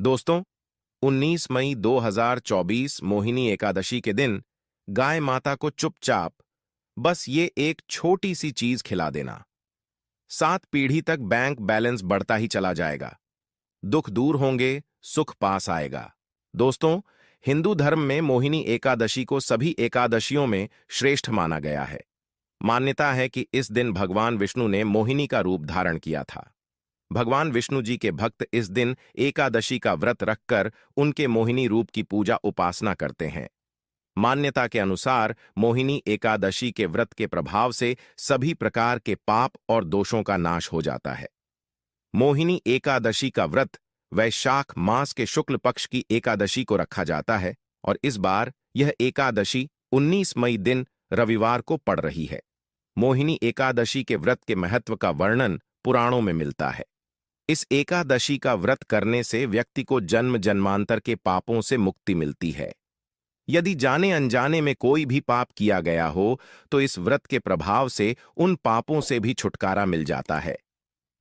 दोस्तों, 19 मई 2024 मोहिनी एकादशी के दिन गाय माता को चुपचाप बस ये एक छोटी सी चीज खिला देना। 7 पीढ़ी तक बैंक बैलेंस बढ़ता ही चला जाएगा। दुख दूर होंगे, सुख पास आएगा। दोस्तों, हिंदू धर्म में मोहिनी एकादशी को सभी एकादशियों में श्रेष्ठ माना गया है। मान्यता है कि इस दिन भगवान विष्णु ने मोहिनी का रूप धारण किया था। भगवान विष्णु जी के भक्त इस दिन एकादशी का व्रत रखकर उनके मोहिनी रूप की पूजा उपासना करते हैं। मान्यता के अनुसार मोहिनी एकादशी के व्रत के प्रभाव से सभी प्रकार के पाप और दोषों का नाश हो जाता है। मोहिनी एकादशी का व्रत वैशाख मास के शुक्ल पक्ष की एकादशी को रखा जाता है और इस बार यह एकादशी 19 मई दिन रविवार को पड़ रही है। मोहिनी एकादशी के व्रत के महत्व का वर्णन पुराणों में मिलता है। इस एकादशी का व्रत करने से व्यक्ति को जन्म जन्मांतर के पापों से मुक्ति मिलती है। यदि जाने अनजाने में कोई भी पाप किया गया हो तो इस व्रत के प्रभाव से उन पापों से भी छुटकारा मिल जाता है।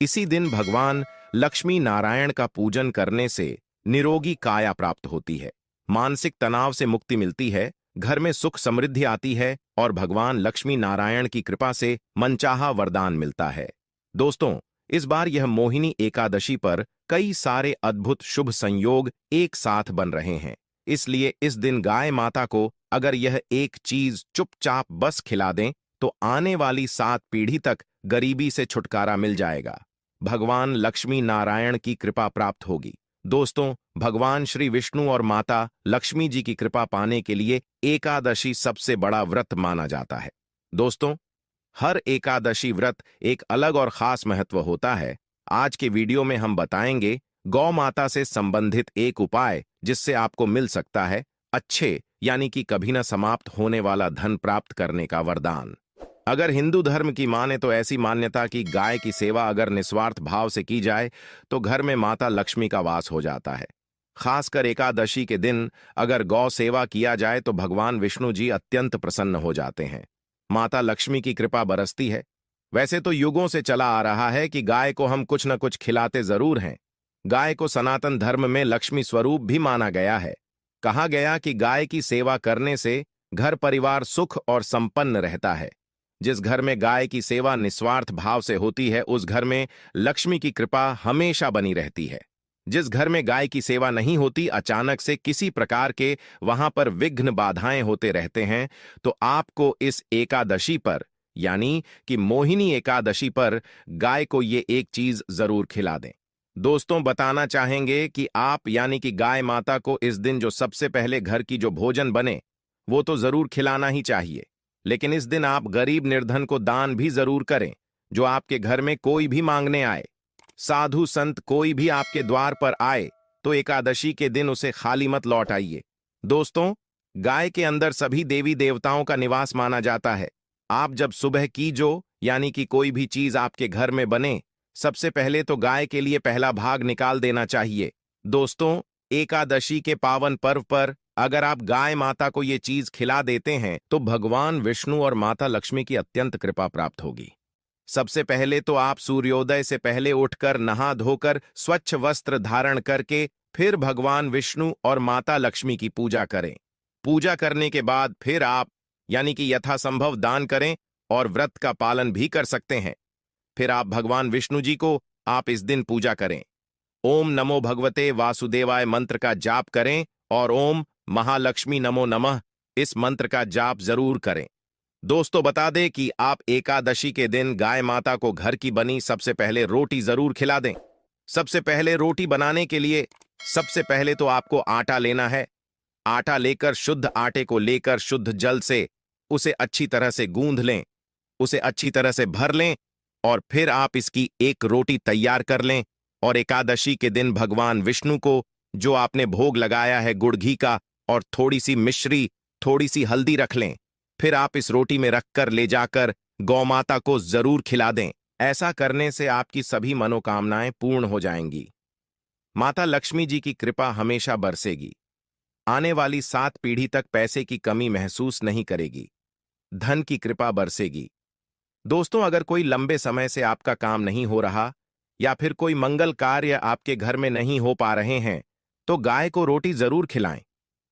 इसी दिन भगवान लक्ष्मी नारायण का पूजन करने से निरोगी काया प्राप्त होती है, मानसिक तनाव से मुक्ति मिलती है, घर में सुख समृद्धि आती है और भगवान लक्ष्मी नारायण की कृपा से मनचाहा वरदान मिलता है। दोस्तों, इस बार यह मोहिनी एकादशी पर कई सारे अद्भुत शुभ संयोग एक साथ बन रहे हैं। इसलिए इस दिन गाय माता को अगर यह एक चीज चुपचाप बस खिला दें तो आने वाली 7 पीढ़ी तक गरीबी से छुटकारा मिल जाएगा। भगवान लक्ष्मी नारायण की कृपा प्राप्त होगी। दोस्तों, भगवान श्री विष्णु और माता लक्ष्मी जी की कृपा पाने के लिए एकादशी सबसे बड़ा व्रत माना जाता है। दोस्तों, हर एकादशी व्रत एक अलग और खास महत्व होता है। आज के वीडियो में हम बताएंगे गौ माता से संबंधित एक उपाय जिससे आपको मिल सकता है अच्छे यानी कि कभी न समाप्त होने वाला धन प्राप्त करने का वरदान। अगर हिंदू धर्म की माने तो ऐसी मान्यता कि गाय की सेवा अगर निस्वार्थ भाव से की जाए तो घर में माता लक्ष्मी का वास हो जाता है। खासकर एकादशी के दिन अगर गौ सेवा किया जाए तो भगवान विष्णु जी अत्यंत प्रसन्न हो जाते हैं, माता लक्ष्मी की कृपा बरसती है। वैसे तो युगों से चला आ रहा है कि गाय को हम कुछ न कुछ खिलाते जरूर हैं। गाय को सनातन धर्म में लक्ष्मी स्वरूप भी माना गया है। कहा गया कि गाय की सेवा करने से घर परिवार सुख और संपन्न रहता है। जिस घर में गाय की सेवा निस्वार्थ भाव से होती है उस घर में लक्ष्मी की कृपा हमेशा बनी रहती है। जिस घर में गाय की सेवा नहीं होती, अचानक से किसी प्रकार के वहां पर विघ्न बाधाएं होते रहते हैं। तो आपको इस एकादशी पर यानी कि मोहिनी एकादशी पर गाय को ये एक चीज जरूर खिला दें। दोस्तों, बताना चाहेंगे कि आप यानी कि गाय माता को इस दिन जो सबसे पहले घर की जो भोजन बने वो तो जरूर खिलाना ही चाहिए, लेकिन इस दिन आप गरीब निर्धन को दान भी जरूर करें। जो आपके घर में कोई भी मांगने आए, साधु संत कोई भी आपके द्वार पर आए तो एकादशी के दिन उसे खाली मत लौट आइए। दोस्तों, गाय के अंदर सभी देवी देवताओं का निवास माना जाता है। आप जब सुबह की जो यानी कि कोई भी चीज आपके घर में बने, सबसे पहले तो गाय के लिए पहला भाग निकाल देना चाहिए। दोस्तों, एकादशी के पावन पर्व पर अगर आप गाय माता को ये चीज खिला देते हैं तो भगवान विष्णु और माता लक्ष्मी की अत्यंत कृपा प्राप्त होगी। सबसे पहले तो आप सूर्योदय से पहले उठकर नहा धोकर स्वच्छ वस्त्र धारण करके फिर भगवान विष्णु और माता लक्ष्मी की पूजा करें। पूजा करने के बाद फिर आप यानी कि यथासंभव दान करें और व्रत का पालन भी कर सकते हैं। फिर आप भगवान विष्णु जी को आप इस दिन पूजा करें। ओम नमो भगवते वासुदेवाय मंत्र का जाप करें और ओम महालक्ष्मी नमो नमः इस मंत्र का जाप जरूर करें। दोस्तों, बता दें कि आप एकादशी के दिन गाय माता को घर की बनी सबसे पहले रोटी जरूर खिला दें। सबसे पहले रोटी बनाने के लिए सबसे पहले तो आपको आटा लेना है। आटा लेकर शुद्ध आटे को लेकर शुद्ध जल से उसे अच्छी तरह से गूंध लें, उसे अच्छी तरह से भर लें और फिर आप इसकी एक रोटी तैयार कर लें और एकादशी के दिन भगवान विष्णु को जो आपने भोग लगाया है गुड़ घी का और थोड़ी सी मिश्री, थोड़ी सी हल्दी रख लें। फिर आप इस रोटी में रखकर ले जाकर गौ माता को जरूर खिला दें। ऐसा करने से आपकी सभी मनोकामनाएं पूर्ण हो जाएंगी। माता लक्ष्मी जी की कृपा हमेशा बरसेगी। आने वाली 7 पीढ़ी तक पैसे की कमी महसूस नहीं करेगी। धन की कृपा बरसेगी। दोस्तों, अगर कोई लंबे समय से आपका काम नहीं हो रहा या फिर कोई मंगल कार्य आपके घर में नहीं हो पा रहे हैं तो गाय को रोटी जरूर खिलाएं।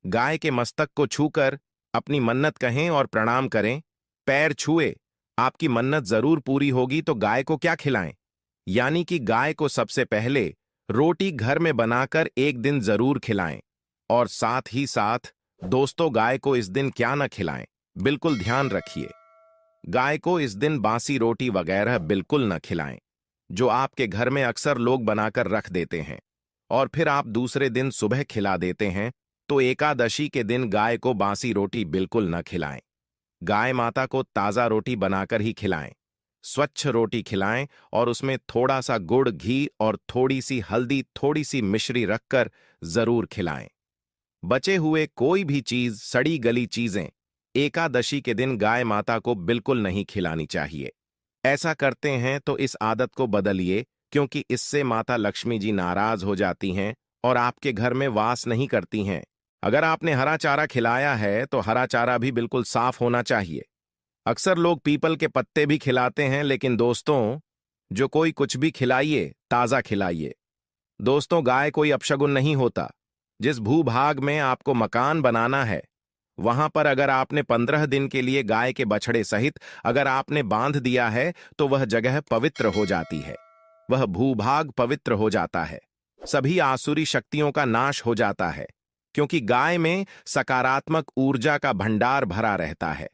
गाय के मस्तक को छूकर अपनी मन्नत कहें और प्रणाम करें। पैर छुए, आपकी मन्नत जरूर पूरी होगी तो गाय को क्या खिलाएं? यानी कि गाय को सबसे पहले रोटी घर में बनाकर एक दिन जरूर खिलाएं। और साथ ही साथ दोस्तों, गाय को इस दिन क्या न खिलाएं, बिल्कुल ध्यान रखिए। गाय को इस दिन बासी रोटी वगैरह बिल्कुल न खिलाएं, जो आपके घर में अक्सर लोग बनाकर रख देते हैं और फिर आप दूसरे दिन सुबह खिला देते हैं। तो एकादशी के दिन गाय को बासी रोटी बिल्कुल न खिलाएं। गाय माता को ताजा रोटी बनाकर ही खिलाएं। स्वच्छ रोटी खिलाएं और उसमें थोड़ा सा गुड़, घी और थोड़ी सी हल्दी, थोड़ी सी मिश्री रखकर जरूर खिलाएं। बचे हुए कोई भी चीज, सड़ी गली चीजें एकादशी के दिन गाय माता को बिल्कुल नहीं खिलानी चाहिए। ऐसा करते हैं तो इस आदत को बदलिए, क्योंकि इससे माता लक्ष्मी जी नाराज हो जाती हैं और आपके घर में वास नहीं करती हैं। अगर आपने हरा चारा खिलाया है तो हरा चारा भी बिल्कुल साफ होना चाहिए। अक्सर लोग पीपल के पत्ते भी खिलाते हैं, लेकिन दोस्तों, जो कोई कुछ भी खिलाइए, ताजा खिलाइए। दोस्तों, गाय कोई अपशगुन नहीं होता। जिस भूभाग में आपको मकान बनाना है, वहां पर अगर आपने 15 दिन के लिए गाय के बछड़े सहित अगर आपने बांध दिया है तो वह जगह पवित्र हो जाती है। वह भूभाग पवित्र हो जाता है। सभी आसुरी शक्तियों का नाश हो जाता है, क्योंकि गाय में सकारात्मक ऊर्जा का भंडार भरा रहता है।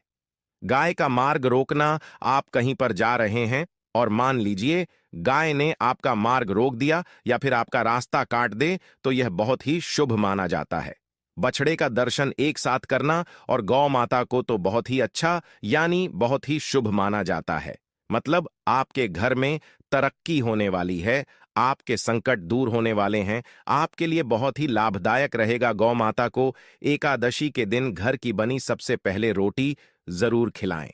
गाय का मार्ग रोकना, आप कहीं पर जा रहे हैं और मान लीजिए गाय ने आपका मार्ग रोक दिया या फिर आपका रास्ता काट दे, तो यह बहुत ही शुभ माना जाता है। बछड़े का दर्शन एक साथ करना और गौ माता को तो बहुत ही अच्छा, यानी बहुत ही शुभ माना जाता है। मतलब आपके घर में तरक्की होने वाली है, आपके संकट दूर होने वाले हैं, आपके लिए बहुत ही लाभदायक रहेगा। गौ माता को एकादशी के दिन घर की बनी सबसे पहले रोटी जरूर खिलाएं।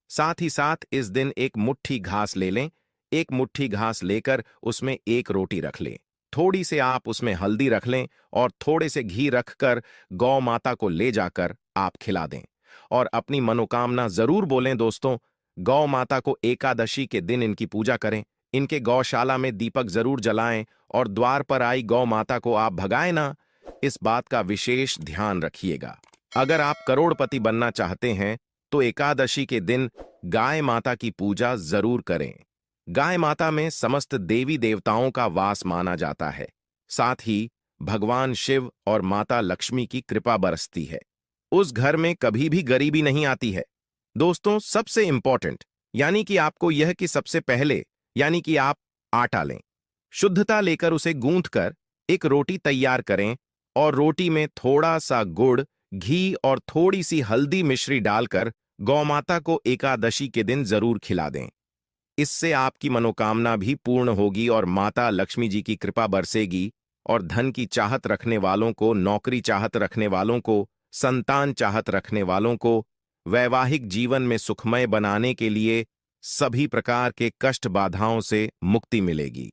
साथ ही साथ इस दिन एक मुट्ठी घास ले लें। एक मुट्ठी घास लेकर उसमें एक रोटी रख लें। थोड़ी से आप उसमें हल्दी रख लें और थोड़े से घी रखकर गौ माता को ले जाकर आप खिला दें और अपनी मनोकामना जरूर बोलें। दोस्तों, गौ माता को एकादशी के दिन इनकी पूजा करें। इनके गौशाला में दीपक जरूर जलाएं और द्वार पर आई गौ माता को आप भगाएं ना। इस बात का विशेष ध्यान रखिएगा। अगर आप करोड़पति बनना चाहते हैं तो एकादशी के दिन गाय माता की पूजा जरूर करें। गाय माता में समस्त देवी देवताओं का वास माना जाता है। साथ ही भगवान शिव और माता लक्ष्मी की कृपा बरसती है। उस घर में कभी भी गरीबी नहीं आती है। दोस्तों, सबसे इंपॉर्टेंट यानी कि आपको यह कि सबसे पहले यानी कि आप आटा लें, शुद्धता लेकर उसे गूंथ कर एक रोटी तैयार करें और रोटी में थोड़ा सा गुड़, घी और थोड़ी सी हल्दी मिश्री डालकर गौमाता को एकादशी के दिन जरूर खिला दें। इससे आपकी मनोकामना भी पूर्ण होगी और माता लक्ष्मी जी की कृपा बरसेगी और धन की चाहत रखने वालों को, नौकरी चाहत रखने वालों को, संतान चाहत रखने वालों को वैवाहिक जीवन में सुखमय बनाने के लिए सभी प्रकार के कष्ट बाधाओं से मुक्ति मिलेगी।